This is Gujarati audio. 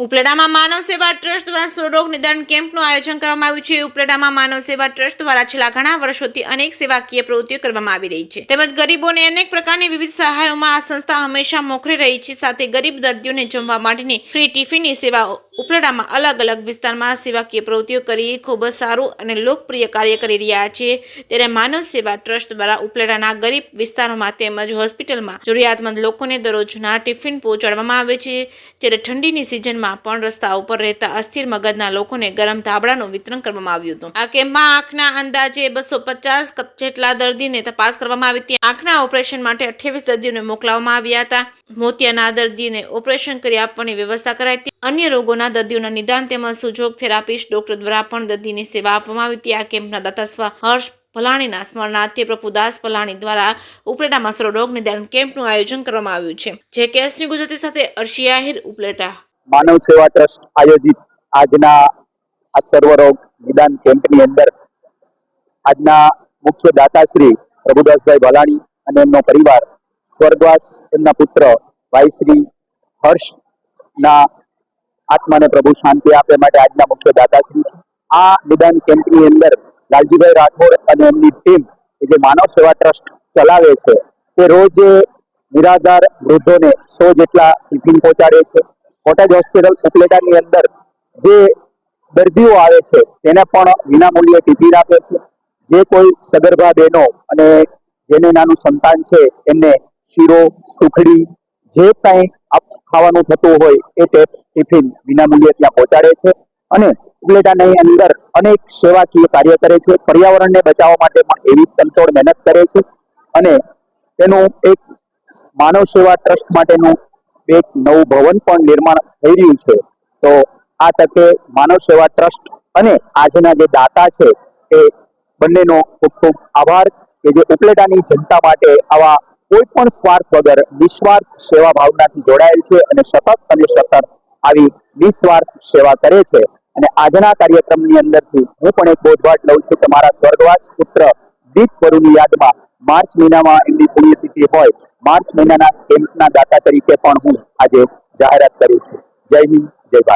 ઉપલેટામાં માનવ સેવા ટ્રસ્ટ દ્વારા સ્વરોગ નિદાન કેમ્પનું આયોજન કરવામાં આવ્યું છે। ઉપલેટામાં માનવ સેવા ટ્રસ્ટ દ્વારા છેલ્લા ઘણા વર્ષોથી અનેક સેવાકીય પ્રવૃત્તિઓ કરવામાં આવી રહી છે તેમજ ગરીબોને અનેક પ્રકારની વિવિધ સહાયોમાં આ સંસ્થા હંમેશા મોખરે રહી છે। સાથે ગરીબ દર્દીઓને જમવા માટેની ફ્રી ટિફિનની સેવાઓ ઉપલેટામાં અલગ અલગ વિસ્તારમાં સેવાકીય પ્રવૃત્તિઓ કરી ખૂબ જ સારું અને લોકપ્રિય કાર્ય કરી રહ્યા છે। ત્યારે માનવ સેવા ટ્રસ્ટ દ્વારા ઉપલેટાના ગરીબ વિસ્તારોમાં તેમજ હોસ્પિટલમાં જરૂરિયાતમંદ લોકોને દરરોજના ટિફિન પહોંચાડવામાં આવે છે। ત્યારે ઠંડીની સિઝનમાં પણ રસ્તા ઉપર રહેતા અસ્થિર મગજના લોકોને ગરમ ધાબળાનું વિતરણ કરવામાં આવ્યું હતું। આ કેમ્પમાં આંખના અંદાજે 250 જેટલા દર્દીને તપાસ કરવામાં આવી હતી। આંખના ઓપરેશન માટે 28 દર્દીઓને મોકલવામાં આવ્યા હતા। મોતિયાના દર્દીને ઓપરેશન કરી આપવાની વ્યવસ્થા કરાઈ હતી। અન્ય રોગોના દર્દીઓના નિદાન તેમજ સુજોગ થેરાપિસ્ટ ડોક્ટર દ્વારા પણ દર્દીની સેવા આપવામાં આવી હતી। આ કેમ્પના દાતા સ્વ હર્ષ ભલાણીના સ્મરણાર્થે પ્રભુદાસ ભલાણી દ્વારા ઉપલેટામાં સર્વરોગ નિદાન કેમ્પનું આયોજન કરવામાં આવ્યું છે। જે કેસની ગુજરાતી સાથે અર્શી આહિર ઉપલેટા। માનવ સેવા ટ્રસ્ટ આયોજિત આજના આ સર્વરોગ નિદાન કેમ્પની અંદર આજના મુખ્ય દાતાશ્રી પ્રભુદાસભાઈ ભલાણી અને એમનો પરિવાર સ્વર્ગવાસ એમના પુત્ર ભાઈ શ્રી હર્ષના આત્માને પ્રભુ શાંતિ આપે માટે આજના મુખ્ય દાતાશ્રી છે। આ નિદાન કેમ્પની અંદર લાલજીભાઈ રાઠોડ અને એમની ટીમ જે માનવ સેવા ટ્રસ્ટ ચલાવે છે તે રોજ નિરાધાર વૃદ્ધોને 100 જેટલા ટિફિન પહોંચાડે છે। કોટેજ હોસ્પિટલ ઉપલેટાની અંદર જે દર્દીઓ આવે છે તેને પણ વિનામૂલ્યે ટિફિન આપે છે। જે કોઈ સગર્ભા બહેનો અને જેને નાનું સંતાન છે એમને શીરો સુખડી જે કંઈ ખાવાનું થતું હોય એ ટિફિન વિનામૂલ્યે ત્યાં પહોંચાડે છે અને ઉપલેટાની અંદર અનેક સેવાકીય કાર્ય કરે છે। પર્યાવરણને બચાવવા માટે પણ એવી તનતોડ મહેનત કરે છે અને તેનું એક માનવ સેવા ટ્રસ્ટ માટેનું એક નવું ભવન પણ નિર્માણ થઈ રહ્યું છે। તો આ તકે માનવ સેવા ટ્રસ્ટ અને આજના જે દાતા છે એ બંનેનો ખૂબ ખૂબ આભાર કે જે ઉપલેટાની જનતા માટે આવા કોઈ પણ સ્વાર્થ વગર નિસ્વાર્થ સેવા ભાવનાથી જોડાયેલ છે અને સતત આવી નિસ્વાર્થ સેવા કરે છે। અને આજના કાર્યક્રમની અંદરથી હું પણ એક બોધપાઠ લઉં છું કે મારા સ્વર્ગવાસ પુત્ર દીપ વરુની યાદમાં માર્ચ મહિનામાં એમની પુણ્યતિથિ હોય માર્ચ મહિનાના કેમ્પના દાતા તરીકે પણ હું આજે જાહેરાત કરું છું। જય હિન્દ, જય ભારત।